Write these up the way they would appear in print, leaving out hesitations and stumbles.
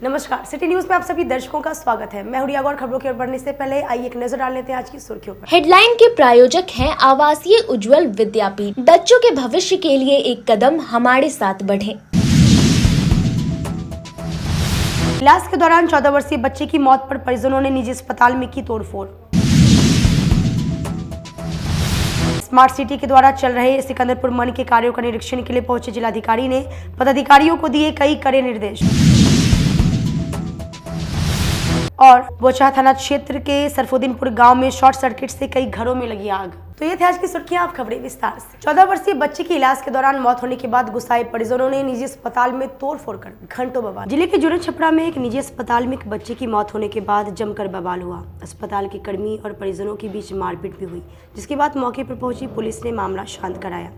नमस्कार, city news में आप सभी दर्शकों का स्वागत है। मैं हुरिया गौर। खबरों की ओर बढ़ने से पहले आइए एक नजर डाल लेते हैं आज की सुर्खियों पर। हेडलाइन के प्रायोजक हैं आवासीय उज्जवल विद्यापीठ। बच्चों के भविष्य के लिए एक कदम हमारे साथ बढ़ें। इलाज के दौरान 14 वर्षीय बच्चे की मौत पर परिजनों ने निजी अस्पताल में की तोड़फोड़। स्मार्ट सिटी के द्वारा चल रहे सिकंदरपुर मन के कार्यों का निरीक्षण के लिए पहुंचे जिलाधिकारी ने पदाधिकारियों को दिए कई कड़े निर्देश। और बोचाहा थाना क्षेत्र के सरफुद्दीनपुर गांव में शॉर्ट सर्किट से कई घरों में लगी आग। तो ये थे आज की सुर्खियां, आप खबरें विस्तार से। 14 वर्षीय बच्चे की इलाज के दौरान मौत होने के बाद गुस्साए परिजनों ने निजी अस्पताल में तोड़फोड़ कर घंटों बवाल। जिले के जुड़न छपरा में एक निजी अस्पताल में एक बच्चे की मौत होने के बाद जमकर बवाल हुआ। अस्पताल के कर्मी और परिजनों के बीच मारपीट भी हुई, जिसके बाद मौके पर पहुंची पुलिस ने मामला शांत कराया।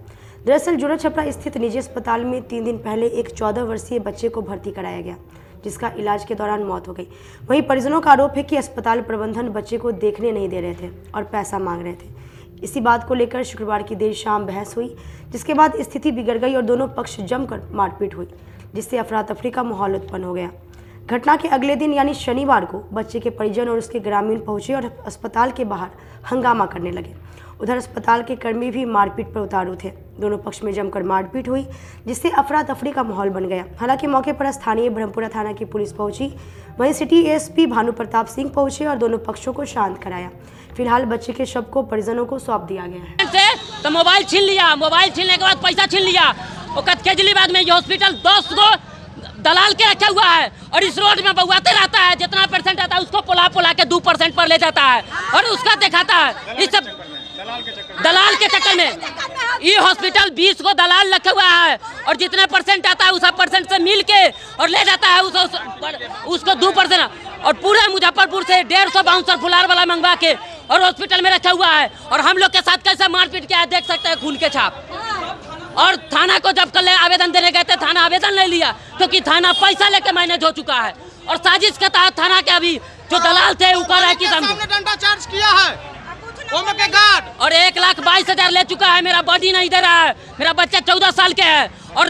दरअसल जुड़न छपरा स्थित निजी अस्पताल में 3 दिन पहले एक 14 वर्षीय बच्चे को भर्ती कराया गया, जिसका इलाज के दौरान मौत हो गई। वहीं परिजनों का आरोप है कि अस्पताल प्रबंधन बच्चे को देखने नहीं दे रहे थे और पैसा मांग रहे थे। इसी बात को लेकर शुक्रवार की देर शाम बहस हुई, जिसके बाद स्थिति बिगड़ गई और दोनों पक्ष जमकर मारपीट हुई, जिससे अफरा तफरी का माहौल उत्पन्न हो गया। घटना के अगले दिन यानी शनिवार को बच्चे के परिजन और उसके ग्रामीण पहुंचे और अस्पताल के बाहर हंगामा करने लगे। उधर अस्पताल के कर्मी भी मारपीट पर उतारू थे। दोनों पक्ष में जमकर मारपीट हुई, जिससे अफरा तफरी का माहौल बन गया। हालांकि मौके पर स्थानीय ब्रह्मपुरा थाना की पुलिस पहुंची, वहीं सिटी एएसपी भानु प्रताप सिंह पहुंचे और दोनों पक्षों को शांत कराया। फिलहाल बच्चे के शव को परिजनों को सौंप दिया गया है। तो मोबाइल छीन लिया, मोबाइल छीनने के बाद पैसा छीन लिया। केजरीवाल में ये हॉस्पिटल 10 गो दलाल के रखा हुआ है और इस रोड में बउआते रहता है। जितना परसेंट आता है उसको पुला के 2% पर ले जाता है और उसका दिखाता है। इस सब दलाल के चक्कर में ये हॉस्पिटल 20 को दलाल रखा हुआ है और जितने परसेंट आता है उस परसेंट से मिल के और ले जाता है उसको 2%। और पूरे मुजफ्फरपुर से 150 बाउंसर फुलार वाला मंगवा के और हॉस्पिटल में रखा हुआ है। और हम लोग के साथ कैसे मारपीट किया है देख सकते हैं, खून के छाप। और थाना को जब कल आवेदन देने गए थे, थाना आवेदन नहीं लिया क्योंकि थाना पैसा लेके मैनेज हो चुका है। और साजिश के तहत थाना के अभी जो दलाल थे ऊपर है कि डंडा चार्ज किया है और 1,22,000 ले चुका है। मेरा बॉडी नहीं दे रहा है। मेरा बच्चा 14 साल के है और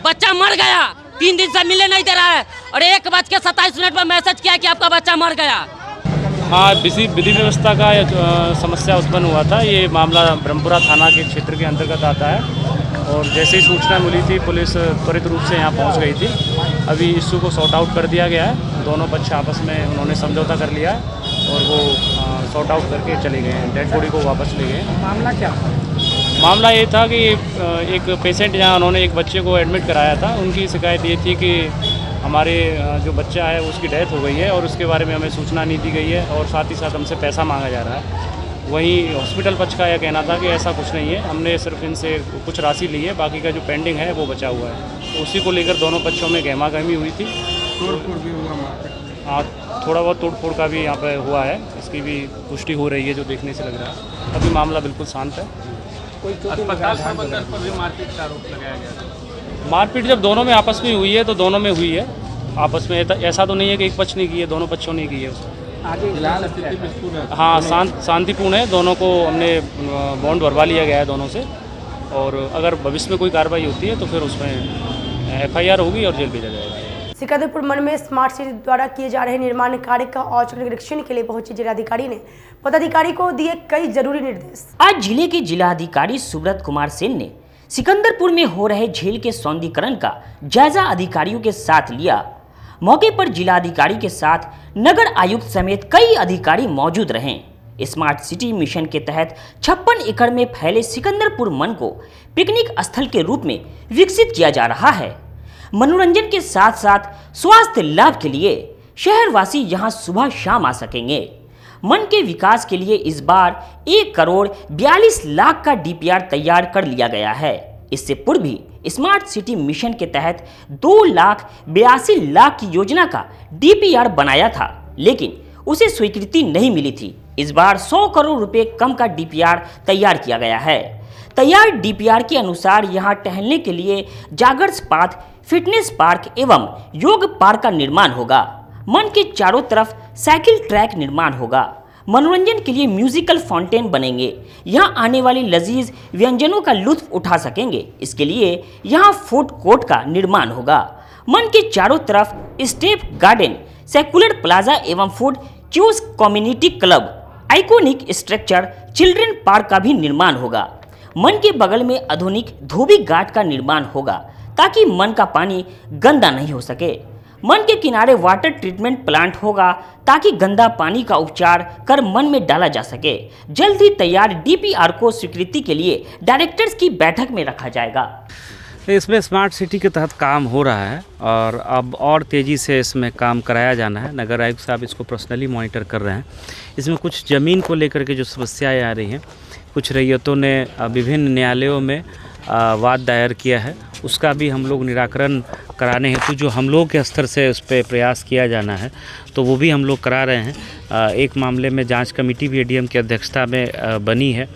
बच्चा मर गया, 3 दिन से मिलने नहीं दे रहा है। और 1:27 पर मैसेज किया कि आपका बच्चा मर गया। हाँ, विधि व्यवस्था का समस्या उत्पन्न हुआ था। ये मामला ब्रह्मपुरा थाना के क्षेत्र के अंतर्गत आता है और जैसे ही सूचना मिली थी पुलिस त्वरित रूप से यहाँ पहुँच गई थी। अभी इश्यू को सॉर्ट आउट कर दिया गया है। दोनों पक्ष आपस में उन्होंने समझौता कर लिया है और वो सॉर्ट आउट करके चले गए हैं। डेड बॉडी को वापस ले गए। मामला क्या था? मामला ये था कि एक पेशेंट जहाँ उन्होंने एक बच्चे को एडमिट कराया था, उनकी शिकायत ये थी कि हमारे जो बच्चा है उसकी डेथ हो गई है और उसके बारे में हमें सूचना नहीं दी गई है और साथ ही साथ हमसे पैसा मांगा जा रहा है। वहीं हॉस्पिटल पक्ष का यह कहना था कि ऐसा कुछ नहीं है, हमने सिर्फ इनसे कुछ राशि ली है, बाकी का जो पेंडिंग है वो बचा हुआ है। तो उसी को लेकर दोनों पक्षों में गहमा-गहमी हुई थी। तोड़-फोड़ भी हुआ? हाँ, थोड़ा बहुत तोड़-फोड़ का भी यहाँ पे हुआ है, इसकी भी पुष्टि हो रही है जो देखने से लग रहा है। अभी मामला बिल्कुल शांत है। अस्पताल प्रबंधन पर भी मारपीट का आरोप लगाया गया। मारपीट जब दोनों में आपस में हुई है तो दोनों में हुई है आपस में। ऐसा तो नहीं है कि एक पक्ष ने की है, दोनों पक्षों ने की है उसको। हाँ, शांतिपूर्ण है। दोनों को हमने बॉन्ड भरवा लिया गया है दोनों से और अगर भविष्य में कोई कार्रवाई होती है तो फिर उसमें FIR होगी और जेल भेजा जाएगा। सिकंदरपुर मन में स्मार्ट सिटी द्वारा किए जा रहे निर्माण कार्य का औचक निरीक्षण के लिए पहुंचे जिलाधिकारी ने पदाधिकारी को दिए कई जरूरी निर्देश। आज जिले के जिलाधिकारी सुब्रत कुमार सेन ने सिकंदरपुर में हो रहे झील के सौंदर्यीकरण का जायजा अधिकारियों के साथ लिया। मौके पर जिलाधिकारी के साथ नगर आयुक्त समेत कई अधिकारी मौजूद रहे। स्मार्ट सिटी मिशन के तहत 56 एकड़ में फैले सिकंदरपुर मन को पिकनिक स्थल के रूप में विकसित किया जा रहा है। मनोरंजन के साथ साथ स्वास्थ्य लाभ के लिए शहरवासी यहां सुबह शाम आ सकेंगे। मन के विकास के लिए इस बार 1,42,00,000 का DPR तैयार कर लिया गया है। इससे पूर्व भी स्मार्ट सिटी मिशन के तहत 2,82,00,000 की योजना का DPR बनाया था, लेकिन उसे स्वीकृति नहीं मिली थी। इस बार 100 करोड़ रुपए कम का DPR तैयार किया गया है। तैयार DPR के अनुसार यहां टहलने के लिए जागर्स पाथ, फिटनेस पार्क एवं योग पार्क का निर्माण होगा। मन के चारों तरफ साइकिल ट्रैक निर्माण होगा। मनोरंजन के लिए म्यूजिकल फाउंटेन बनेंगे। यहाँ आने वाले लजीज व्यंजनों का लुत्फ उठा सकेंगे। इसके लिए यहाँ फूड कोर्ट का निर्माण होगा। मन के चारों तरफ स्टेप गार्डन, सेकुलर प्लाजा एवं फूड क्यूज, community club, iconic structure, children park का भी निर्माण होगा। मन के बगल में आधुनिक धोबी घाट का निर्माण होगा ताकि मन का पानी गंदा नहीं हो सके। मन के किनारे वाटर ट्रीटमेंट प्लांट होगा ताकि गंदा पानी का उपचार कर मन में डाला जा सके। जल्द ही तैयार डीपीआर को स्वीकृति के लिए डायरेक्टर्स की बैठक में रखा जाएगा। इसमें स्मार्ट सिटी के तहत काम हो रहा है और अब और तेज़ी से इसमें काम कराया जाना है। नगर आयुक्त साहब इसको पर्सनली मॉनिटर कर रहे हैं। इसमें कुछ ज़मीन को लेकर के जो समस्याएं आ रही हैं, कुछ रैयतों ने विभिन्न न्यायालयों में वाद दायर किया है, उसका भी हम लोग निराकरण कराने हेतु जो हम लोग के स्तर से उस पर प्रयास किया जाना है तो वो भी हम लोग करा रहे हैं। एक मामले में जांच कमेटी भी एडीएम की अध्यक्षता में बनी है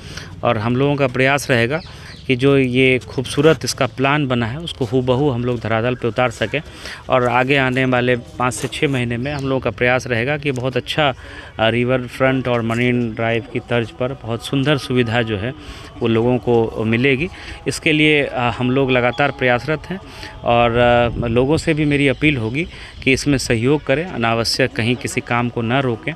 और हम लोगों का प्रयास रहेगा कि जो ये खूबसूरत इसका प्लान बना है उसको हूबहू हम लोग धरातल पे उतार सकें और आगे आने वाले 5 से 6 महीने में हम लोगों का प्रयास रहेगा कि बहुत अच्छा रिवर फ्रंट और मरीन ड्राइव की तर्ज पर बहुत सुंदर सुविधा जो है वो लोगों को मिलेगी। इसके लिए हम लोग लगातार प्रयासरत हैं और लोगों से भी मेरी अपील होगी कि इसमें सहयोग करें, अनावश्यक कहीं किसी काम को न रोकें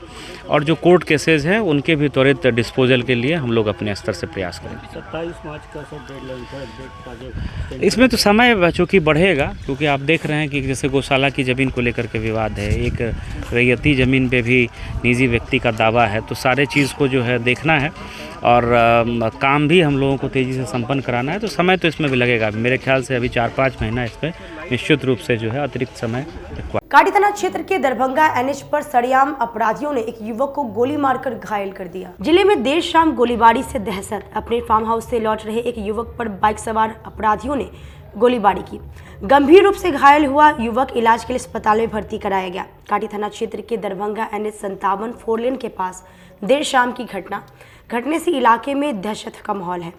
और जो कोर्ट केसेस हैं उनके भी त्वरित डिस्पोजल के लिए हम लोग अपने स्तर से प्रयास करें। 27 मार्च का इसमें तो समय चूँकि बढ़ेगा, क्योंकि आप देख रहे हैं कि जैसे गौशाला की ज़मीन को लेकर के विवाद है, एक रैयती ज़मीन पे भी निजी व्यक्ति का दावा है, तो सारे चीज़ को जो है देखना है और काम भी हम लोगों को तेज़ी से संपन्न कराना है, तो समय तो इसमें भी लगेगा। मेरे ख्याल से अभी 4-5 महीना इसमें निश्चित रूप से जो है अतिरिक्त समय। काटी थाना क्षेत्र के दरभंगा एनएच पर सरेआम अपराधियों ने एक युवक को गोली मारकर घायल कर दिया। जिले में देर शाम गोलीबारी से दहशत। अपने फार्म हाउस से लौट रहे एक युवक पर बाइक सवार अपराधियों ने गोलीबारी की। गंभीर रूप से घायल हुआ युवक इलाज के लिए अस्पताल में भर्ती कराया गया। काटी थाना क्षेत्र के दरभंगा एनएच 57 4 लेन के पास देर शाम की घटने से इलाके में दहशत का माहौल है।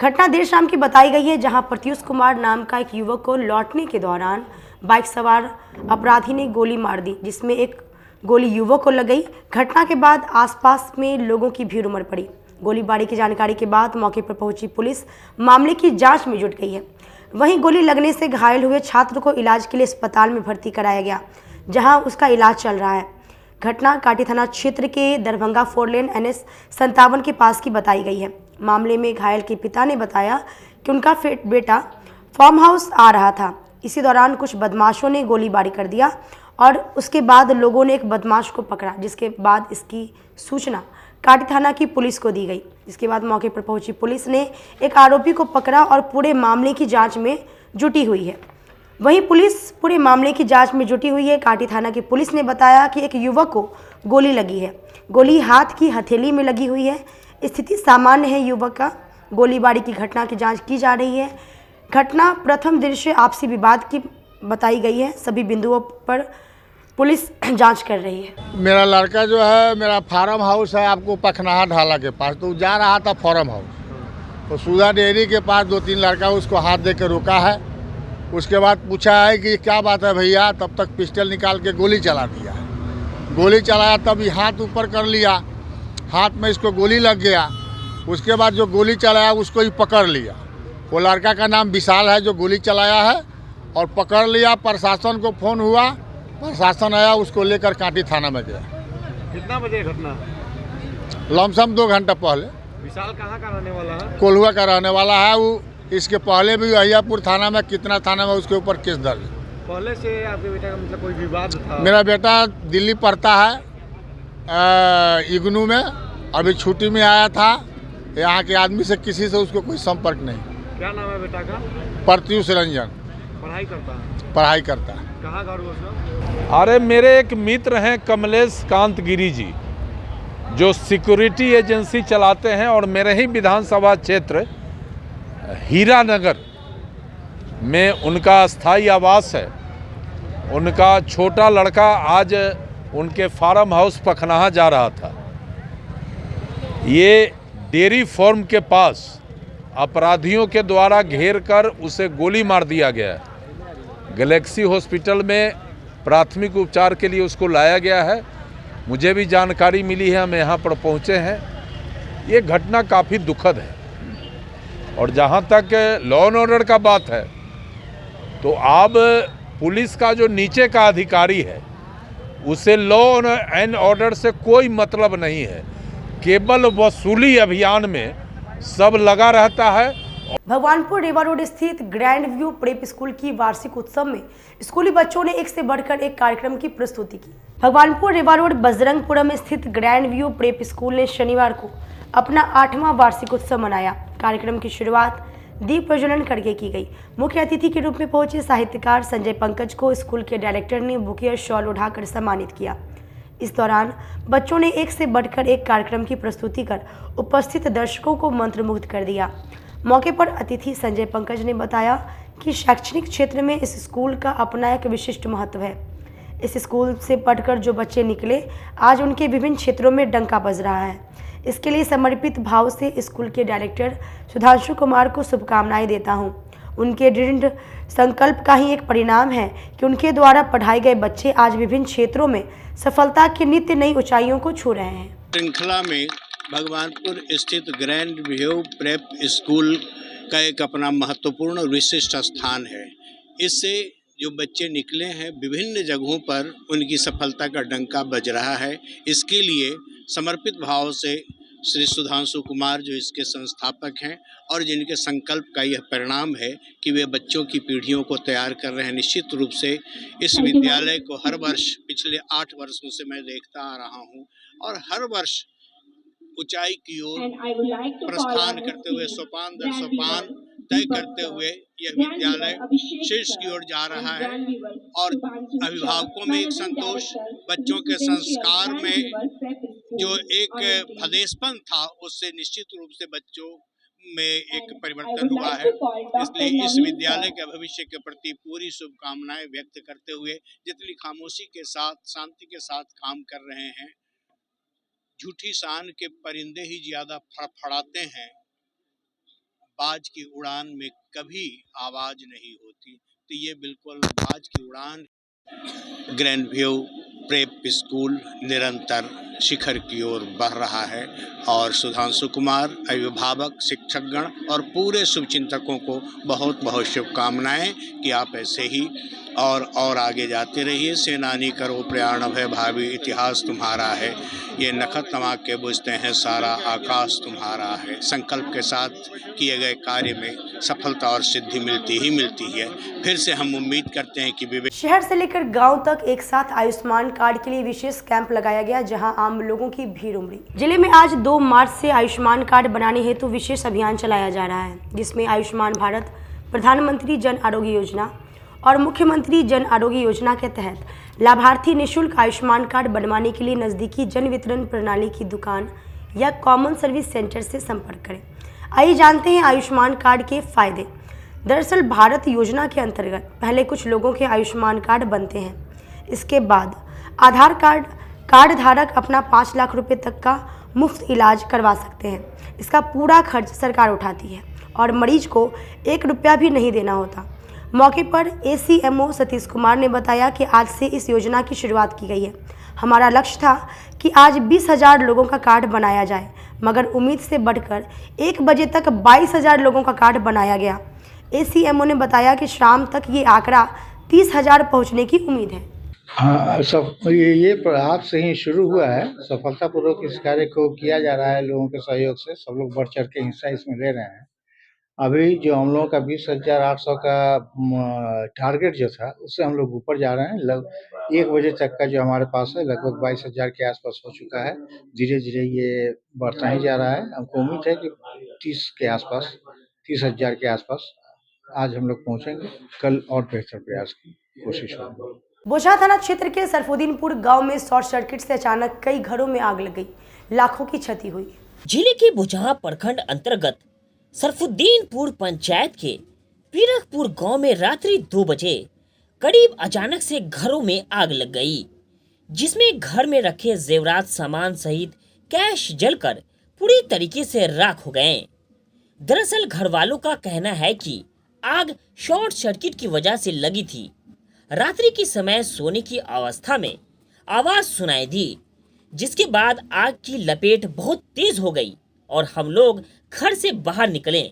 घटना देर शाम की बताई गई है, जहां प्रत्युष कुमार नाम का एक युवक को लौटने के दौरान बाइक सवार अपराधी ने गोली मार दी, जिसमें एक गोली युवक को लग गई। घटना के बाद आसपास में लोगों की भीड़ उमड़ पड़ी। गोलीबारी की जानकारी के बाद मौके पर पहुंची पुलिस मामले की जांच में जुट गई है। वहीं गोली लगने से घायल हुए छात्र को इलाज के लिए अस्पताल में भर्ती कराया गया, जहां उसका इलाज चल रहा है। घटना काटी थाना क्षेत्र के दरभंगा 4 लेन एनएच 57 के पास की बताई गई है। मामले में घायल के पिता ने बताया कि उनका बेटा फार्म हाउस आ रहा था। इसी दौरान कुछ बदमाशों ने गोलीबारी कर दिया और उसके बाद लोगों ने एक बदमाश को पकड़ा, जिसके बाद इसकी सूचना काटी थाना की पुलिस को दी गई। जिसके बाद मौके पर पहुंची पुलिस ने एक आरोपी को पकड़ा और पूरे मामले की जांच में जुटी हुई है। वहीं पुलिस पूरे मामले की जांच में जुटी हुई है। काटी थाना की पुलिस ने बताया कि एक युवक को गोली लगी है। गोली हाथ की हथेली में लगी हुई है। स्थिति सामान्य है। युवक का गोलीबारी की घटना की जांच की जा रही है। घटना प्रथम दृश्य आपसी विवाद की बताई गई है। सभी बिंदुओं पर पुलिस जांच कर रही है। मेरा लड़का जो है, मेरा फार्म हाउस है आपको पखनाहा ढाला के पास, तो जा रहा था फार्म हाउस, तो सुधा डेयरी के पास 2-3 लड़का उसको हाथ दे के रोका है। उसके बाद पूछा है कि क्या बात है भैया, तब तक पिस्टल निकाल के गोली चला दिया। गोली चलाया तब ये हाथ ऊपर कर लिया, हाथ में इसको गोली लग गया। उसके बाद जो गोली चलाया उसको ही पकड़ लिया। वो लड़का का नाम विशाल है जो गोली चलाया है, और पकड़ लिया। प्रशासन को फ़ोन हुआ, प्रशासन आया, उसको लेकर काटी थाना में गया। कितना बजे घटना? लमसम 2 घंटा पहले। विशाल कहाँ का रहने वाला है? कोल्हुआ का रहने वाला है। वो इसके पहले भी अहियापुर थाना में, कितना थाना में उसके ऊपर केस दर्ज। पहले से आपके बेटा का मतलब कोई विवाद था? मेरा बेटा दिल्ली पढ़ता है, इग्नू में, अभी छुट्टी में आया था। यहाँ के आदमी से किसी से उसको कोई संपर्क नहीं। क्या नाम है बेटा का? प्रत्युष रंजन। पढ़ाई करता है? पढ़ाई करता है। कहाँ घर उसका? अरे मेरे एक मित्र हैं कमलेश कांत गिरी जी, जो सिक्योरिटी एजेंसी चलाते हैं, और मेरे ही विधानसभा क्षेत्र हीरानगर में उनका स्थायी आवास है। उनका छोटा लड़का आज उनके फार्म हाउस पखनाहा जा रहा था। ये डेयरी फार्म के पास अपराधियों के द्वारा घेर कर उसे गोली मार दिया गया। गैलेक्सी हॉस्पिटल में प्राथमिक उपचार के लिए उसको लाया गया है। मुझे भी जानकारी मिली है, हम यहाँ पर पहुँचे हैं। ये घटना काफ़ी दुखद है, और जहाँ तक लॉ एंड ऑर्डर का बात है, तो अब पुलिस का जो नीचे का अधिकारी है उसे लॉ एंड ऑर्डर से कोई मतलब नहीं है, केवल वसूली अभियान में सब लगा रहता है। भगवानपुर रेवा रोड स्थित ग्रैंड व्यू प्रेप स्कूल की वार्षिक उत्सव में स्कूली बच्चों ने एक से बढ़कर एक कार्यक्रम की प्रस्तुति की। भगवानपुर रेवा रोड बजरंगपुरम स्थित ग्रैंड व्यू प्रेप स्कूल ने शनिवार को अपना 8वां वार्षिक उत्सव मनाया। कार्यक्रम की शुरुआत दीप प्रज्वलन करके की गई। मुख्य अतिथि के रूप में पहुंचे साहित्यकार संजय पंकज को स्कूल के डायरेक्टर ने बुके और शॉल उठाकर सम्मानित किया। इस दौरान बच्चों ने एक से बढ़कर एक कार्यक्रम की प्रस्तुति कर उपस्थित दर्शकों को मंत्रमुग्ध कर दिया। मौके पर अतिथि संजय पंकज ने बताया कि शैक्षणिक क्षेत्र में इस स्कूल का अपना एक विशिष्ट महत्व है। इस स्कूल से पढ़कर जो बच्चे निकले आज उनके विभिन्न क्षेत्रों में डंका बज रहा है। इसके लिए समर्पित भाव से स्कूल के डायरेक्टर सुधांशु कुमार को शुभकामनाएं देता हूं। उनके दृढ़ संकल्प का ही एक परिणाम है कि उनके द्वारा पढ़ाए गए बच्चे आज विभिन्न क्षेत्रों में सफलता की नित्य नई ऊंचाइयों को छू रहे हैं। श्रृंखला में भगवानपुर स्थित ग्रैंड व्यू प्रेप स्कूल का एक अपना महत्वपूर्ण और विशिष्ट स्थान है। इससे जो बच्चे निकले हैं विभिन्न जगहों पर उनकी सफलता का डंका बज रहा है। इसके लिए समर्पित भाव से श्री सुधांशु कुमार जो इसके संस्थापक हैं और जिनके संकल्प का यह परिणाम है कि वे बच्चों की पीढ़ियों को तैयार कर रहे हैं। निश्चित रूप से इस विद्यालय को हर वर्ष पिछले 8 वर्षों से मैं देखता आ रहा हूं और हर वर्ष ऊंचाई की ओर प्रस्थान करते हुए सोपान दर सोपान तय करते हुए यह विद्यालय शीर्ष की ओर जा रहा है और अभिभावकों में एक संतोष, बच्चों के संस्कार में जो एक भदेशपन था उससे निश्चित रूप से बच्चों में एक परिवर्तन हुआ है। इसलिए इस विद्यालय के भविष्य के प्रति पूरी शुभकामनाएं व्यक्त करते हुए जितनी खामोशी के साथ शांति के साथ काम कर रहे हैं, झूठी शान के परिंदे ही ज्यादा फड़फड़ाते हैं, बाज की उड़ान में कभी आवाज नहीं होती। तो ये बिल्कुल बाज की उड़ान। ग्रैंड व्यू प्रेप स्कूल निरंतर शिखर की ओर बढ़ रहा है और सुधांशु कुमार, अभिभावक, शिक्षकगण और पूरे शुभचिंतकों को बहुत बहुत शुभकामनाएं कि आप ऐसे ही और आगे जाते रहिए। सेनानी करो प्रयाण भय भावी इतिहास तुम्हारा है, ये नखत तमा के बुझते हैं सारा आकाश तुम्हारा है। संकल्प के साथ किए गए कार्य में सफलता और सिद्धि मिलती ही मिलती है। फिर से हम उम्मीद करते हैं कि शहर से लेकर गांव तक एक साथ आयुष्मान कार्ड के लिए विशेष कैंप लगाया गया, जहां आम लोगों की भीड़ उमड़ी। जिले में आज 2 मार्च से आयुष्मान कार्ड बनाने हेतु विशेष अभियान चलाया जा रहा है, जिसमें आयुष्मान भारत, प्रधानमंत्री जन आरोग्य योजना और मुख्यमंत्री जन आरोग्य योजना के तहत लाभार्थी निःशुल्क आयुष्मान कार्ड बनवाने के लिए नजदीकी जन वितरण प्रणाली की दुकान या कॉमन सर्विस सेंटर से संपर्क करें। आइए जानते हैं आयुष्मान कार्ड के फायदे। दरअसल भारत योजना के अंतर्गत पहले कुछ लोगों के आयुष्मान कार्ड बनते हैं। इसके बाद आधार कार्ड धारक अपना 5 लाख रुपए तक का मुफ्त इलाज करवा सकते हैं। इसका पूरा खर्च सरकार उठाती है और मरीज को 1 रुपया भी नहीं देना होता। मौके पर ACMO सतीश कुमार ने बताया कि आज से इस योजना की शुरुआत की गई है। हमारा लक्ष्य था कि आज 20,000 लोगों का कार्ड बनाया जाए, मगर उम्मीद से बढ़कर 1 बजे तक 22,000 लोगों का कार्ड बनाया गया। ACMO ने बताया कि शाम तक ये आंकड़ा 30,000 पहुंचने की उम्मीद है। हाँ, सब ये प्रयास से ही शुरू हुआ है। सफलतापूर्वक इस कार्य को किया जा रहा है। लोगों के सहयोग से सब लोग बढ़ चढ़ के हिस्सा इसमें ले रहे हैं। अभी जो हम लोगों का 20,800 का टारगेट जो था उससे हम लोग ऊपर जा रहे हैं। लगभग 1 बजे तक का जो हमारे पास है लगभग 22,000 के आसपास हो चुका है। धीरे धीरे ये बढ़ता ही जा रहा है। हमको उम्मीद है कि 30,000 के आसपास आज हम लोग पहुंचेंगे। कल और बेहतर प्रयास की कोशिश होगी। बोचहा थाना क्षेत्र के सरफुद्दीनपुर गांव में शॉर्ट सर्किट से अचानक कई घरों में आग लग गई, लाखों की क्षति हुई। जिले के बोचहा प्रखंड अंतर्गत सरफुद्दीनपुर पंचायत के पीरकपुर गांव में रात्रि 2 बजे करीब अचानक से घरों में आग लग गई, जिसमें घर में रखे जेवरात सामान सहित कैश जलकर पूरी तरीके से राख हो गए। दरअसल घर वालों का कहना है कि आग शॉर्ट सर्किट की वजह से लगी थी। रात्रि के समय सोने की अवस्था में आवाज सुनाई दी, जिसके बाद आग की लपेट बहुत तेज हो गई और हम लोग घर से बाहर निकले।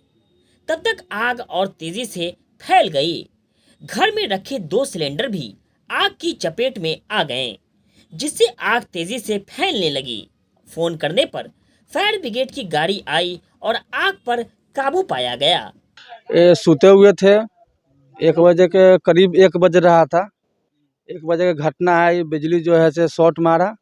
तब तक आग और तेजी से फैल गई। घर में रखे 2 सिलेंडर भी आग की चपेट में आ गए, जिससे आग तेजी से फैलने लगी। फोन करने पर फायर ब्रिगेड की गाड़ी आई और आग पर काबू पाया गया। सोते हुए थे, 1 बजे के करीब 1 बज रहा था। 1 बजे का घटना है। बिजली जो है से शॉर्ट मारा।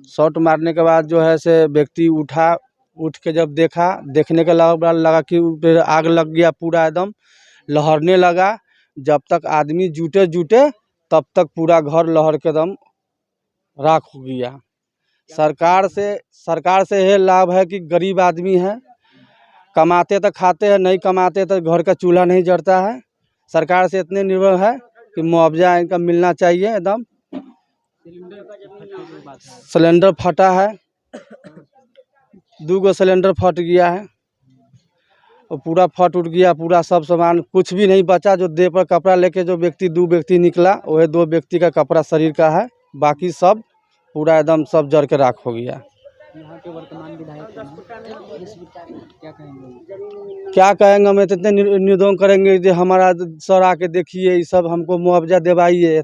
शॉर्ट मारने के बाद जो है से व्यक्ति उठ के जब देखने के लगा कि आग लग गया, पूरा एकदम लहरने लगा। जब तक आदमी जुटे तब तक पूरा घर लहर के दम राख हो गया। सरकार से यह लाभ है कि गरीब आदमी है, कमाते तो खाते हैं, नहीं कमाते तो घर का चूल्हा नहीं जलता है। सरकार से इतने निर्भर है कि मुआवजा इनका मिलना चाहिए। एकदम सिलेंडर फटा है, 2 सिलेंडर फट गया है और पूरा फट उठ गया। पूरा सब सामान कुछ भी नहीं बचा। जो देह पर कपड़ा लेके जो 2 व्यक्ति निकला, वह 2 व्यक्ति का कपड़ा शरीर का है, बाकी सब पूरा एकदम सब जल के राख हो गया। यहाँ के वर्तमान विधायक क्या कहेंगे? मैं तो इतने निवेदन करेंगे कि हमारा सर आके देखिए, ये सब हमको मुआवजा दिवाइए।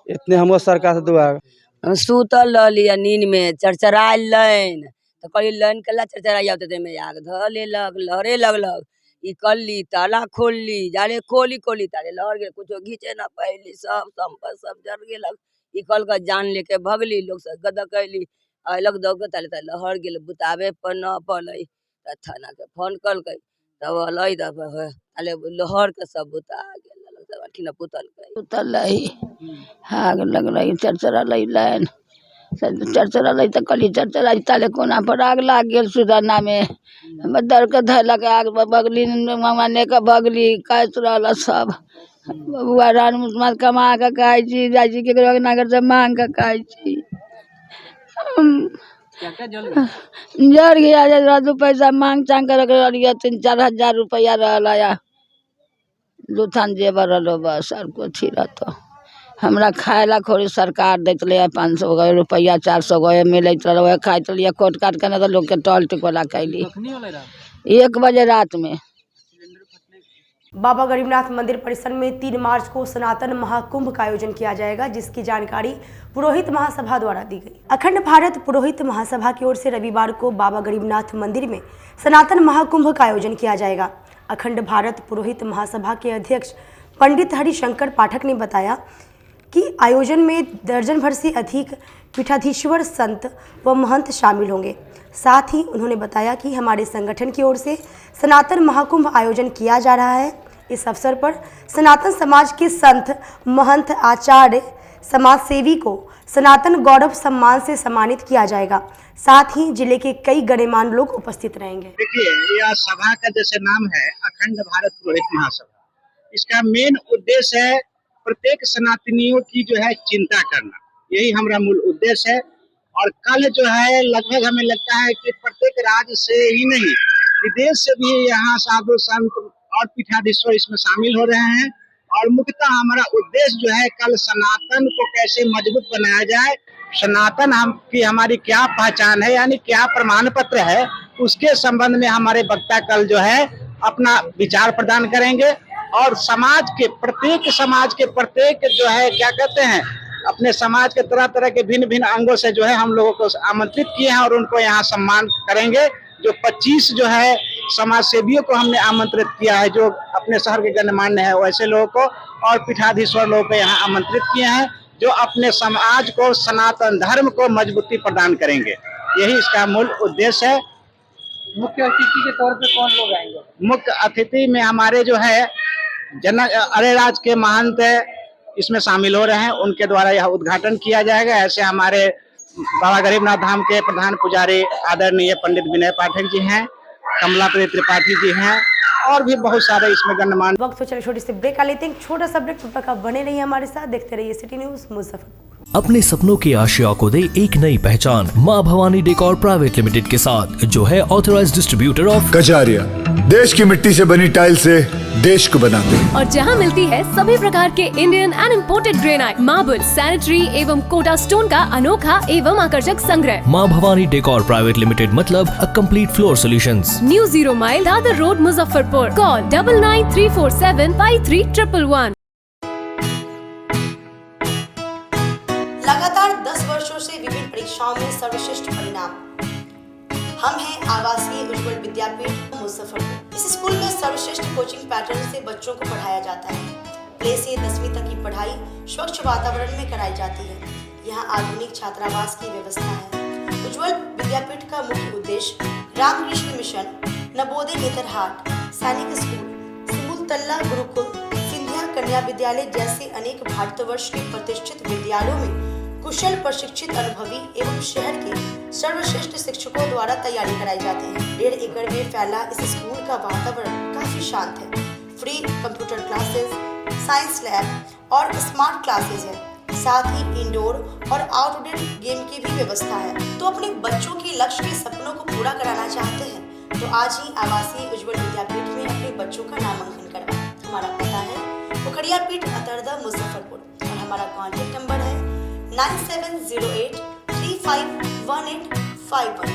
इतने हमको सरकार से दुआ। सुतल रहली नींद में, चरचरायल लाइन तो कही लाइन कला चरचराई आते थे में आग धर लेलक, लहरे लगलक। ई कल्ली ताला खोलली, जाले खोली ताले लहर गेल, कुछो घींचे न पैली, सब संपत्ति सब जर गेलक। ई कल का जान लेके भगली, लोग सब गदक कैली, अयलक दौग ताले लहर गेल, बुतावे पर न पलै। थाना के फोन कलकै, तब अलै तब ताले लहर के सब बुता गेल, सब अठिन पुतल आग लगलै, चरचरालै लाइन, चरचरालै त कली चरचराई ताले कोना पर आग लाग गेल। सुदाना में दर के धैलक, आग बगली माने के भगली, कहत रहल सब बबुआ रान मुसमान कमा के खाइ छी, जाइ छी केकरो नगर से मांग के खाइ छी। जर गया 2 पैसा मांग चांग कर रखलिए, 3-4 हजार रुपया रहला, 2 थान जेवर रहलो, बस और कुछ रहतो। हमरा खाए ला खोरी सरकार दैत रहे 500 रुपया, 400 मिलत रहे, खाइत रहिए कोट काट के, न तो लोग के टॉल टिकोला खैली। 1 बजे रात में। बाबा गरीबनाथ मंदिर परिसर में 3 मार्च को सनातन महाकुंभ का आयोजन किया जाएगा, जिसकी जानकारी पुरोहित महासभा द्वारा दी गई। अखंड भारत पुरोहित महासभा की ओर से रविवार को बाबा गरीबनाथ मंदिर में सनातन महाकुंभ का आयोजन किया जाएगा। अखंड भारत पुरोहित महासभा के अध्यक्ष पंडित हरिशंकर पाठक ने बताया कि आयोजन में दर्जन भर से अधिक पीठाधीश्वर, संत व महंत शामिल होंगे। साथ ही उन्होंने बताया कि हमारे संगठन की ओर से सनातन महाकुंभ आयोजन किया जा रहा है। इस अवसर पर सनातन समाज के संत, महंत, आचार्य, समाज सेवी को सनातन गौरव सम्मान से सम्मानित किया जाएगा। साथ ही जिले के कई गणमान्य लोग उपस्थित रहेंगे। देखिए, यह सभा का जैसे नाम है अखंड भारत पुरोहित महासभा, इसका मेन उद्देश्य है प्रत्येक सनातनियों की जो है चिंता करना, यही हमारा मूल उद्देश्य है। और कल जो है लगभग हमें लगता है कि प्रत्येक राज्य से ही नहीं, विदेश से भी यहाँ साधु संत और पीठाधीश्वर इसमें शामिल हो रहे हैं। और मुख्यतः हमारा उद्देश्य जो है कल सनातन को कैसे मजबूत बनाया जाए, सनातन की हमारी क्या पहचान है, यानी क्या प्रमाण पत्र है, उसके संबंध में हमारे वक्ता कल जो है अपना विचार प्रदान करेंगे। और समाज के प्रत्येक जो है क्या कहते हैं, अपने समाज के तरह तरह के भिन्न भिन्न अंगों से जो है हम लोगों को आमंत्रित किए हैं और उनको यहाँ सम्मान करेंगे। जो 25 जो है समाज सेवियों को हमने आमंत्रित किया है, जो अपने शहर के गणमान्य है, वैसे लोगों को, और पीठाधीश्वर लोगों को यहाँ आमंत्रित किए हैं, जो अपने समाज को, सनातन धर्म को मजबूती प्रदान करेंगे। यही इसका मूल उद्देश्य है। मुख्य अतिथि के तौर पे कौन लोग आएंगे? मुख्य अतिथि में हमारे जो है अरेराज के महंत इसमें शामिल हो रहे हैं, उनके द्वारा यह उद्घाटन किया जाएगा। ऐसे हमारे बाबा गरीबनाथ धाम के प्रधान पुजारी आदरणीय पंडित विनय पाठक जी हैं, कमलापति त्रिपाठी जी हैं, और भी बहुत सारे इसमें गणमान्य। वक्त तो चलो छोटी सी ब्रेक आ लेते हैं, छोटा सा ब्रेक, तब तक आप बने रहिए हमारे साथ, देखते रहिए सिटी न्यूज मुजफ्फरपुर। अपने सपनों की आशिया को दे एक नई पहचान माँ भवानी डेकोर प्राइवेट लिमिटेड के साथ, जो है ऑथराइज्ड डिस्ट्रीब्यूटर ऑफ कजारिया। देश की मिट्टी से बनी टाइल से देश को बनाते हैं, और जहां मिलती है सभी प्रकार के Indian and imported granite, marble, sanitary एवं कोटा स्टोन का अनोखा एवं आकर्षक संग्रह। माँ भवानी डेकोर प्राइवेट लिमिटेड मतलब a complete floor solutions. New 0 mile Dadar road, Muzaffarpur. Muzaffarpur. Call 9934753111। लगातार 10 वर्षों से विभिन्न परीक्षाओं में सर्वश्रेष्ठ परिणाम। हम हैं आवासीय उज्ज्वल विद्यापीठ मुजफ्फरपुर। इस स्कूल में सर्वश्रेष्ठ कोचिंग पैटर्न से बच्चों को पढ़ाया जाता है। प्ले से 10वीं तक की पढ़ाई स्वच्छ वातावरण में कराई जाती है। यहाँ आधुनिक छात्रावास की व्यवस्था है। उज्ज्वल विद्यापीठ का मुख्य उद्देश्य रामकृष्ण मिशन, नवोदय नेतरहाट, सैनिक स्कूल, सिमुलतला गुरुकुल, सिंधिया कन्या विद्यालय जैसे अनेक भारतवर्ष के प्रतिष्ठित विद्यालयों में कुशल प्रशिक्षित अनुभवी एवं शहर के सर्वश्रेष्ठ शिक्षकों द्वारा तैयारी कराई जाती है। 1.5 एकड़ में फैला इस स्कूल का वातावरण काफी शांत है। Free computer classes, science lab और स्मार्ट क्लासेस है। साथ ही इंडोर और आउटडोर गेम की भी व्यवस्था है। तो अपने बच्चों के लक्ष्य के सपनों को पूरा कराना चाहते हैं तो आज ही आवासीय उज्ज्वल विद्यापीठ में अपने बच्चों का नामांकन करवाएं। हमारा पता है पोखरिया पीठ अतरदा मुजफ्फरपुर और हमारा कॉन्टैक्ट नंबर है 9708351851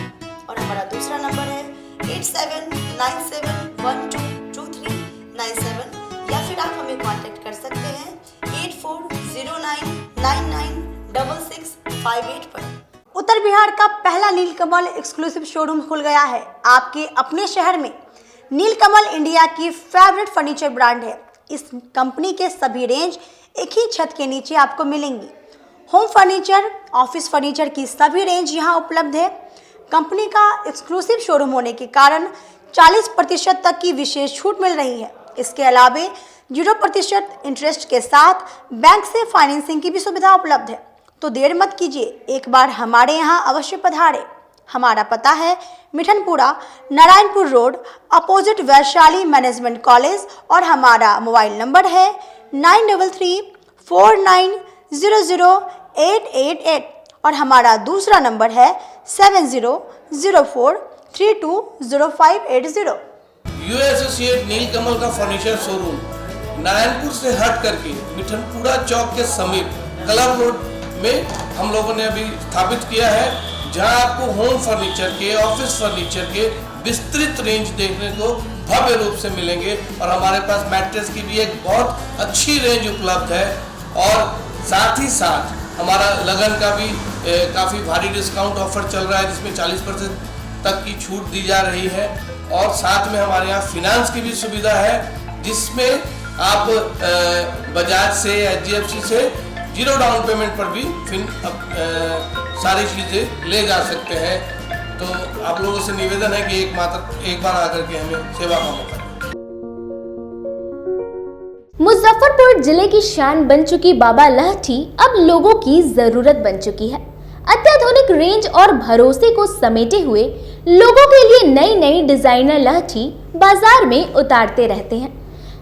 और हमारा दूसरा नंबर है 8797122397 या फिर आप हमें कांटेक्ट कर सकते हैं 8409996658 पर। उत्तर बिहार का पहला नीलकमल एक्सक्लूसिव शोरूम खुल गया है आपके अपने शहर में। नीलकमल इंडिया की फेवरेट फर्नीचर ब्रांड है। इस कंपनी के सभी रेंज एक ही छत के नीचे आपको मिलेंगी। होम फर्नीचर, ऑफिस फर्नीचर की सभी रेंज यहां उपलब्ध है। कंपनी का एक्सक्लूसिव शोरूम होने के कारण 40% तक की विशेष छूट मिल रही है। इसके अलावे 0% इंटरेस्ट के साथ बैंक से फाइनेंसिंग की भी सुविधा उपलब्ध है। तो देर मत कीजिए, एक बार हमारे यहाँ अवश्य पधारें। हमारा पता है Mithanpura, Narayanpur road, opposite Vaishali management college और हमारा मोबाइल नंबर है 9334900888 और हमारा दूसरा नंबर है 7004320580। यूए एसोसिएट नीलकमल का फर्नीचर शोरूम नारायणपुर से हट करके मिठनपुरा चौक के समीप क्लब रोड में हम लोगों ने अभी स्थापित किया है, जहां आपको होम फर्नीचर के, ऑफिस फर्नीचर के विस्तृत रेंज देखने को भव्य रूप से मिलेंगे। और हमारे पास मैट्रेस की भी एक बहुत अच्छी रेंज उपलब्ध है और साथ ही साथ हमारा लगन का भी काफ़ी भारी डिस्काउंट ऑफर चल रहा है, जिसमें 40% तक की छूट दी जा रही है। और साथ में हमारे यहाँ फिनांस की भी सुविधा है, जिसमें आप बजाज से, HDFC से 0 डाउन पेमेंट पर भी सारी चीज़ें ले जा सकते हैं। तो आप लोगों से निवेदन है कि एक बार आकर के हमें सेवा का मौका दें। मुजफ्फरपुर जिले की शान बन चुकी बाबा लहठी अब लोगों की जरूरत बन चुकी है। अत्याधुनिक रेंज और भरोसे को समेटे हुए लोगों के लिए नई नई डिजाइनर लहठी बाजार में उतारते रहते हैं।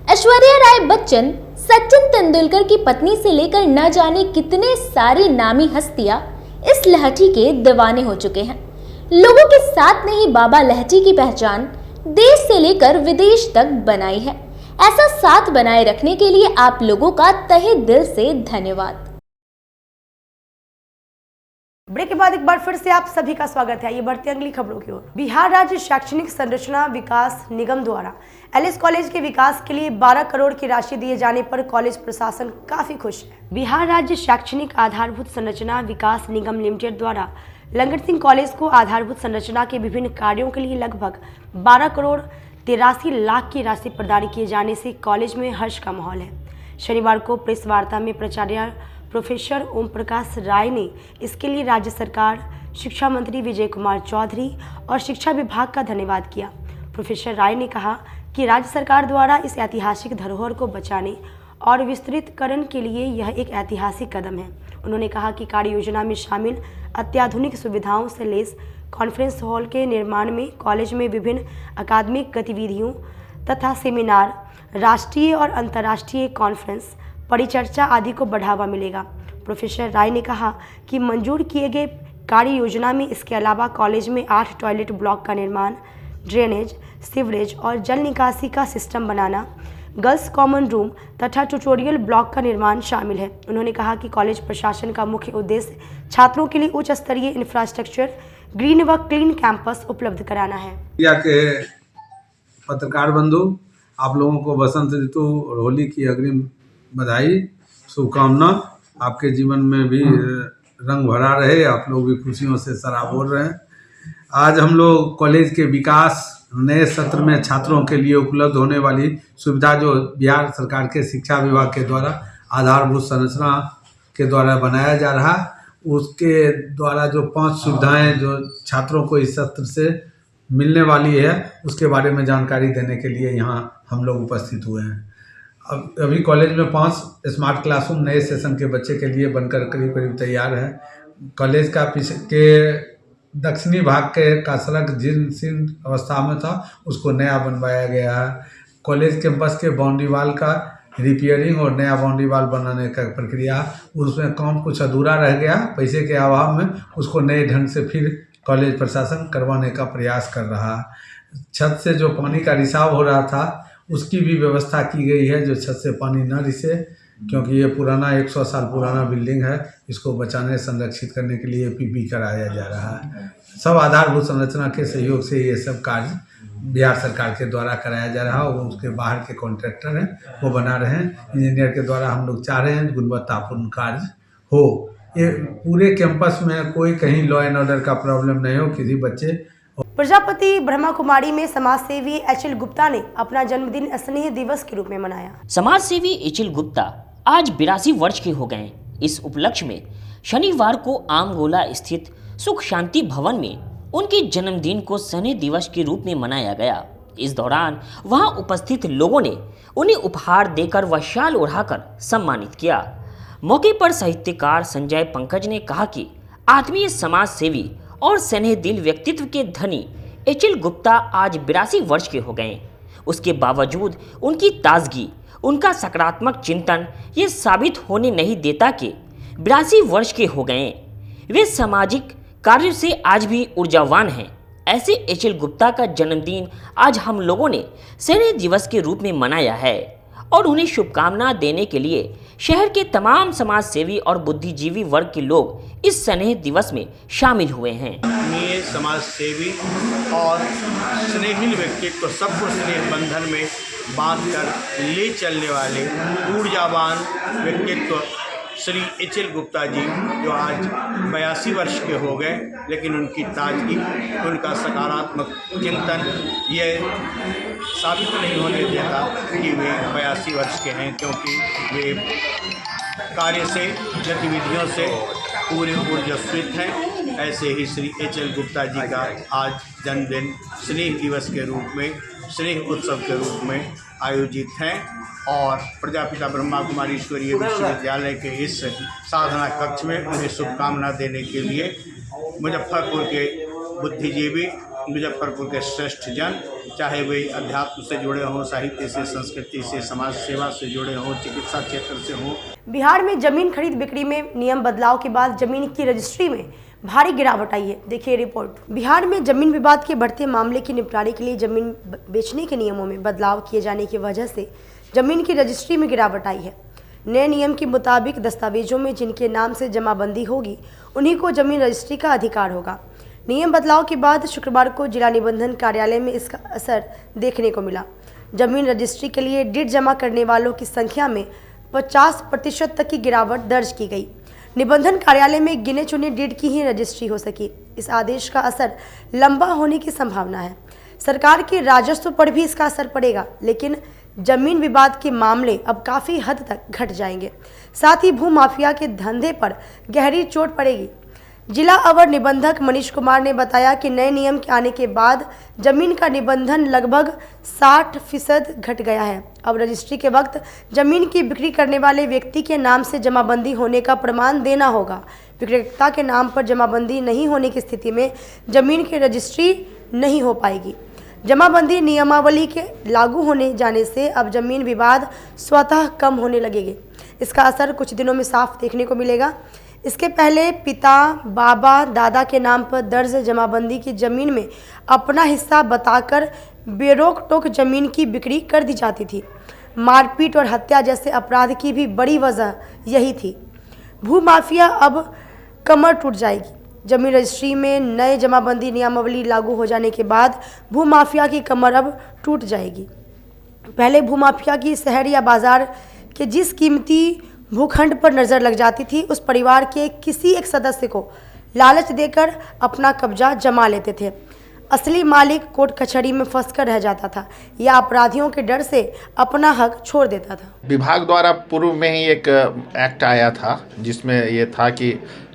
ऐश्वर्या राय बच्चन, सचिन तेंदुलकर की पत्नी से लेकर न जाने कितने सारी नामी हस्तियां इस लहठी के दीवाने हो चुके हैं। लोगों के साथ ने ही बाबा लहठी की पहचान देश से लेकर विदेश तक बनाई है। ऐसा साथ बनाए रखने के लिए आप लोगों का तहे दिल से धन्यवाद। ब्रेक के बाद एक बार फिर से आप सभी का स्वागत है। ये बढ़ती अगली खबरों की ओर। बिहार राज्य शैक्षणिक संरचना विकास निगम द्वारा एलिस कॉलेज के विकास के लिए 12 करोड़ की राशि दिए जाने पर कॉलेज प्रशासन काफी खुश है। बिहार राज्य शैक्षणिक आधारभूत संरचना विकास निगम लिमिटेड द्वारा लंगट सिंह कॉलेज को आधारभूत संरचना के विभिन्न कार्यों के लिए लगभग 12 करोड़ 83 लाख की राशि प्रदान किए जाने से कॉलेज में हर्ष का माहौल है। शनिवार को प्रेस वार्ता में प्राचार्य प्रोफेसर ओम प्रकाश राय ने इसके लिए राज्य सरकार, शिक्षा मंत्री विजय कुमार चौधरी और शिक्षा विभाग का धन्यवाद किया। प्रोफेसर राय ने कहा कि राज्य सरकार द्वारा इस ऐतिहासिक धरोहर को बचाने और विस्तृतकरण के लिए यह एक ऐतिहासिक कदम है। उन्होंने कहा कि कार्य योजना में शामिल अत्याधुनिक सुविधाओं से लैस कॉन्फ्रेंस हॉल के निर्माण में कॉलेज में विभिन्न अकादमिक गतिविधियों तथा सेमिनार, राष्ट्रीय और अंतर्राष्ट्रीय कॉन्फ्रेंस, परिचर्चा आदि को बढ़ावा मिलेगा। प्रोफेसर राय ने कहा कि मंजूर किए गए कार्य योजना में इसके अलावा कॉलेज में 8 टॉयलेट ब्लॉक का निर्माण, ड्रेनेज, सीवरेज और जल निकासी का सिस्टम बनाना, गर्ल्स कॉमन रूम तथा ट्यूटोरियल ब्लॉक का निर्माण शामिल है। उन्होंने कहा कि कॉलेज प्रशासन का मुख्य उद्देश्य छात्रों के लिए उच्च स्तरीय इंफ्रास्ट्रक्चर, ग्रीन व क्लीन कैंपस उपलब्ध कराना है। के पत्रकार बंधु, आप लोगों को बसंत ऋतु और होली की अग्रिम बधाई, शुभकामना। आपके जीवन में भी रंग भरा रहे, आप लोग भी खुशियों से सराबोर रहें। आज हम लोग कॉलेज के विकास, नए सत्र में छात्रों के लिए उपलब्ध होने वाली सुविधा जो बिहार सरकार के शिक्षा विभाग के द्वारा आधारभूत संरचना के द्वारा बनाया जा रहा, उसके द्वारा जो 5 सुविधाएं जो छात्रों को इस सत्र से मिलने वाली है, उसके बारे में जानकारी देने के लिए यहाँ हम लोग उपस्थित हुए हैं। अब अभी कॉलेज में 5 स्मार्ट क्लासरूम नए सेशन के बच्चे के लिए बनकर करीब करीब तैयार है। कॉलेज का पीछे के दक्षिणी भाग का सड़क जीर्ण शीर्ण अवस्था में था, उसको नया बनवाया गया है। कॉलेज कैंपस के बाउंड्री वाल का रिपेयरिंग और नया बाउंड्री वाल बनाने का प्रक्रिया, उसमें काम कुछ अधूरा रह गया, पैसे के अभाव में उसको नए ढंग से फिर कॉलेज प्रशासन करवाने का प्रयास कर रहा है। छत से जो पानी का रिसाव हो रहा था, उसकी भी व्यवस्था की गई है, जो छत से पानी न रिसे, क्योंकि ये पुराना 100 साल पुराना बिल्डिंग है, इसको बचाने संरक्षित करने के लिए पीपी कराया जा रहा है। सब आधारभूत संरचना के सहयोग से ये सब कार्य बिहार सरकार के द्वारा कराया जा रहा है। वो उसके बाहर के कॉन्ट्रैक्टर हैं, वो बना रहे हैं। इंजीनियर के द्वारा हम लोग चाह रहे हैं गुणवत्तापूर्ण कार्य हो, ये पूरे कैंपस में कोई कहीं लॉ एंड ऑर्डर का प्रॉब्लम नहीं हो, किसी बच्चे। प्रजापति ब्रह्मा कुमारी में समाज सेवी एच.एल. गुप्ता ने अपना जन्मदिन स्नेह दिवस के रूप में मनाया। समाज सेवी एच.एल. गुप्ता आज 82 वर्ष के हो गए। इस उपलक्ष्य में शनिवार को आमगोला स्थित सुख शांति भवन में उनके जन्मदिन को स्नेह दिवस के रूप में मनाया गया। इस दौरान वहां उपस्थित लोगों ने उन्हें उपहार देकर व शाल ओढ़ाकर सम्मानित किया। मौके पर साहित्यकार संजय पंकज ने कहा कि आत्मीय समाज सेवी और स्नेह दिल व्यक्तित्व के धनी एच.एल. गुप्ता आज 82 वर्ष के हो गए। उसके बावजूद उनकी ताजगी, उनका सकारात्मक चिंतन ये साबित होने नहीं देता कि 82 वर्ष के हो गए। वे सामाजिक कार्य से आज भी ऊर्जावान हैं। ऐसे एच.एल. गुप्ता का जन्मदिन आज हम लोगों ने स्नेह दिवस के रूप में मनाया है और उन्हें शुभकामना देने के लिए शहर के तमाम समाज सेवी और बुद्धिजीवी वर्ग के लोग इस स्नेह दिवस में शामिल हुए हैं। आत्मीय समाज सेवी और स्नेहिल व्यक्तित्व सबको स्नेह बंधन में बांधकर ले चलने वाले ऊर्जावान व्यक्तित्व श्री एच.एल. गुप्ता जी, जो आज 82 वर्ष के हो गए, लेकिन उनकी ताजगी, उनका सकारात्मक चिंतन ये साबित नहीं होने देता कि वे 82 वर्ष के हैं, क्योंकि वे कार्य से, गतिविधियों से पूरे ऊर्जास्वित हैं। ऐसे ही श्री एच.एल. गुप्ता जी का आज जन्मदिन स्नेह दिवस के रूप में, स्नेह उत्सव के रूप में आयोजित हैं और प्रजापिता ब्रह्मा कुमारी ईश्वरीय विश्वविद्यालय के इस साधना कक्ष में उन्हें शुभकामना देने के लिए मुजफ्फरपुर के बुद्धिजीवी, मुजफ्फरपुर के श्रेष्ठ जन, चाहे वे अध्यात्म से जुड़े हों, साहित्य से, संस्कृति से, समाज सेवा से जुड़े हों, चिकित्सा क्षेत्र से हों। बिहार में जमीन खरीद बिक्री में नियम बदलाव के बाद जमीन की रजिस्ट्री में भारी गिरावट आई है। देखिए रिपोर्ट। बिहार में जमीन विवाद के बढ़ते मामले के निपटारे के लिए जमीन बेचने के नियमों में बदलाव किए जाने की वजह से जमीन की रजिस्ट्री में गिरावट आई है। नए नियम के मुताबिक दस्तावेजों में जिनके नाम से जमाबंदी होगी, उन्हीं को जमीन रजिस्ट्री का अधिकार होगा। नियम बदलाव के बाद शुक्रवार को जिला निबंधन कार्यालय में इसका असर देखने को मिला। जमीन रजिस्ट्री के लिए डीड जमा करने वालों की संख्या में 50% तक की गिरावट दर्ज की गई। निबंधन कार्यालय में गिने चुने डीड की ही रजिस्ट्री हो सकी। इस आदेश का असर लंबा होने की संभावना है। सरकार के राजस्व पर भी इसका असर पड़ेगा, लेकिन जमीन विवाद के मामले अब काफ़ी हद तक घट जाएंगे। साथ ही भू माफिया के धंधे पर गहरी चोट पड़ेगी। जिला अवर निबंधक मनीष कुमार ने बताया कि नए नियम के आने के बाद जमीन का निबंधन लगभग 60% घट गया है। अब रजिस्ट्री के वक्त जमीन की बिक्री करने वाले व्यक्ति के नाम से जमाबंदी होने का प्रमाण देना होगा। विक्रेता के नाम पर जमाबंदी नहीं होने की स्थिति में जमीन की रजिस्ट्री नहीं हो पाएगी। जमाबंदी नियमावली के लागू होने जाने से अब जमीन विवाद स्वतः कम होने लगेंगे। इसका असर कुछ दिनों में साफ देखने को मिलेगा। इसके पहले पिता, बाबा, दादा के नाम पर दर्ज जमाबंदी की जमीन में अपना हिस्सा बताकर बेरोक टोक जमीन की बिक्री कर दी जाती थी। मारपीट और हत्या जैसे अपराध की भी बड़ी वजह यही थी। भू माफिया अब कमर टूट जाएगी। जमीन रजिस्ट्री में नए जमाबंदी नियमावली लागू हो जाने के बाद भू माफिया की कमर अब टूट जाएगी। पहले भूमाफिया की शहर या बाजार के जिस कीमती भूखंड पर नजर लग जाती थी, उस परिवार के किसी एक सदस्य को लालच देकर अपना कब्जा जमा लेते थे। असली मालिक कोर्ट कचहरी में फंसकर रह जाता था या अपराधियों के डर से अपना हक छोड़ देता था। विभाग द्वारा पूर्व में ही एक एक्ट आया था जिसमें ये था कि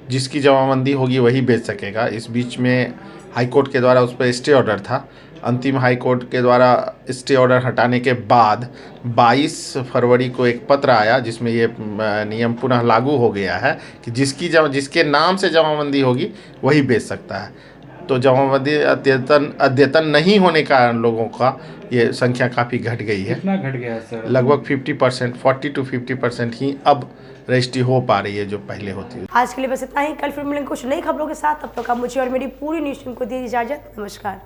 जिसकी जमाबंदी होगी वही बेच सकेगा। इस बीच में हाई कोर्ट के द्वारा उस पर स्टे ऑर्डर था। अंतिम हाई कोर्ट के द्वारा स्टे ऑर्डर हटाने के बाद 22 फरवरी को एक पत्र आया जिसमें ये नियम पुनः लागू हो गया है कि जिसके नाम से जमाबंदी होगी वही बेच सकता है। तो जमाबंदी अद्यतन नहीं होने के कारण लोगों का ये संख्या काफ़ी घट गई है। कितना घट गया है सर? लगभग 50%, 40 to 50% ही अब रजिस्ट्री हो पा रही है जो पहले होती है। आज के लिए बस इतना ही। कल फिर मिलेंगे कुछ नई खबरों के साथ। तब तक आप मुझे और मेरी पूरी न्यूज़ टीम को दीजिए इजाजत। नमस्कार।